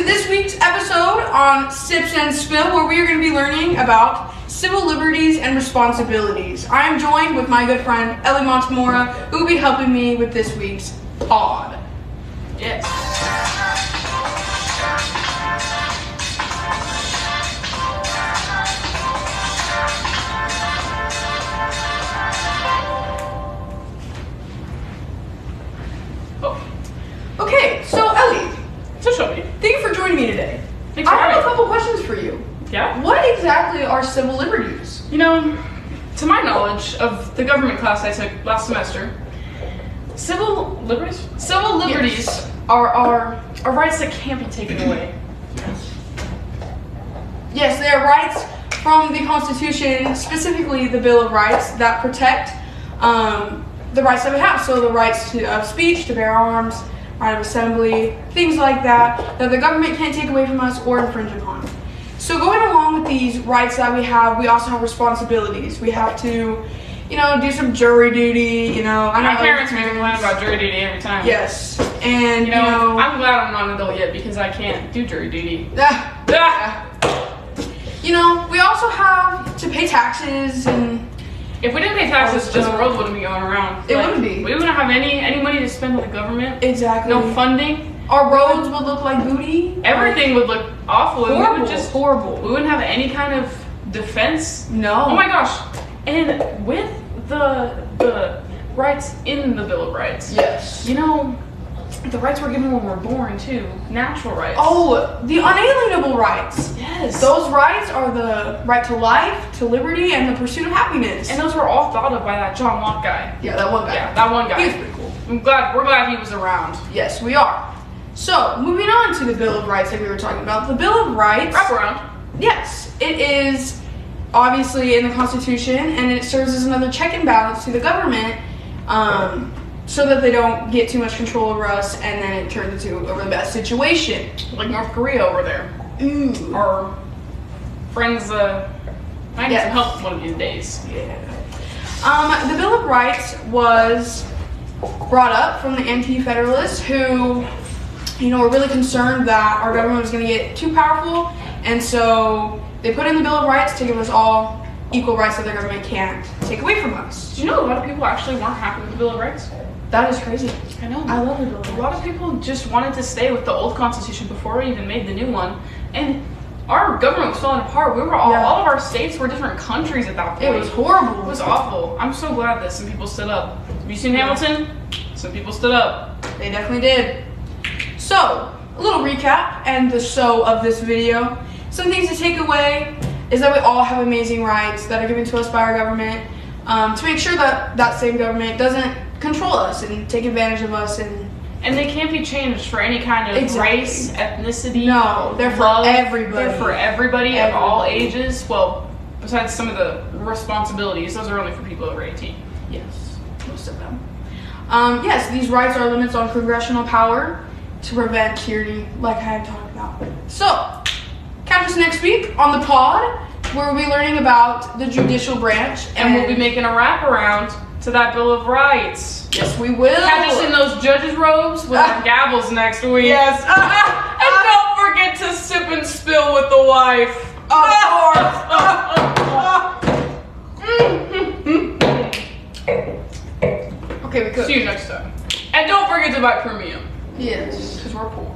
to this week's episode on Sips and Spill, where we are going to be learning about civil liberties and responsibilities. I am joined with my good friend Ellie Montemora, who will be helping me with this week's pod. Yes. Okay, so Ellie, So Shelby. thank you for joining me today. Thanks for I have a having me. couple questions for you. Yeah? What exactly are civil liberties? You know, to my knowledge of the government class I took last semester, civil liberties Yes. are rights that can't be taken away. Yes, they are rights from the Constitution, specifically the Bill of Rights, that protect the rights that we have. So the rights of speech, to bear arms, right of assembly, things like that the government can't take away from us or infringe upon. So going along with these rights that we also have responsibilities. We have to, do some jury duty, I know My parents make me complain about jury duty every time. Yes, and I'm glad I'm not an adult yet because I can't do jury duty. We also have to pay taxes, and If we didn't pay taxes, this world wouldn't be going around. It wouldn't be. We wouldn't have any money to spend on the government. exactly. No funding. Our roads would look like booty. Everything would look awful. And Horrible. we would just Horrible. We wouldn't have any kind of defense. No. Oh my gosh. And with the rights in the Bill of Rights, Yes. the rights we're given when we're born too. Natural rights. Oh, the unalienable rights. yes. Those rights are the right to life, to liberty, and the pursuit of happiness. And those were all thought of by that John Locke guy. Yeah, that one guy. Yeah, that one guy. He was pretty cool. We're glad he was around. Yes, we are. So, moving on to the Bill of Rights that we were talking about. The Bill of Rights. Wrap around. Yes, it is obviously in the Constitution, and it serves as another check and balance to the government, so that they don't get too much control over us, and then it turns into a really bad situation. Like North Korea over there. Ooh. Our friends, I need Yeah. some help one of these days. Yeah. The Bill of Rights was brought up from the anti-federalists who, were really concerned that our government was going to get too powerful, and so they put in the Bill of Rights to give us all equal rights that the government can't take away from us. Do you know a lot of people actually weren't happy with the Bill of Rights? That is crazy. I know. I love the Bill of Rights. A lot of people just wanted to stay with the old Constitution before we even made the new one, and our government was falling apart. We were all of our states were different countries at that point. It was horrible. It was awful. I'm so glad that some people stood up. Have you seen Hamilton? Some people stood up. They definitely did. So, a little recap and the show of this video. Some things to take away is that we all have amazing rights that are given to us by our government, to make sure that that same government doesn't control us and take advantage of us. And they can't be changed for any kind of race, ethnicity. No, they're for love. everybody. They're for everybody of all Everybody. ages. Well, besides some of the responsibilities, those are only for people over 18. Yes, most of them. Yes, these rights are limits on congressional power to prevent tyranny, like I had talked about. So, catch us next week on the pod, where we'll be learning about the judicial branch. And we'll be making a wraparound to that Bill of Rights. Yes, we will. Catch us in those judges' robes with our gavels next week. Yes. And don't forget to sip and spill with the wife. Of course. Okay, we could. See you next time. And don't forget to buy premium. Yes. Because we're poor.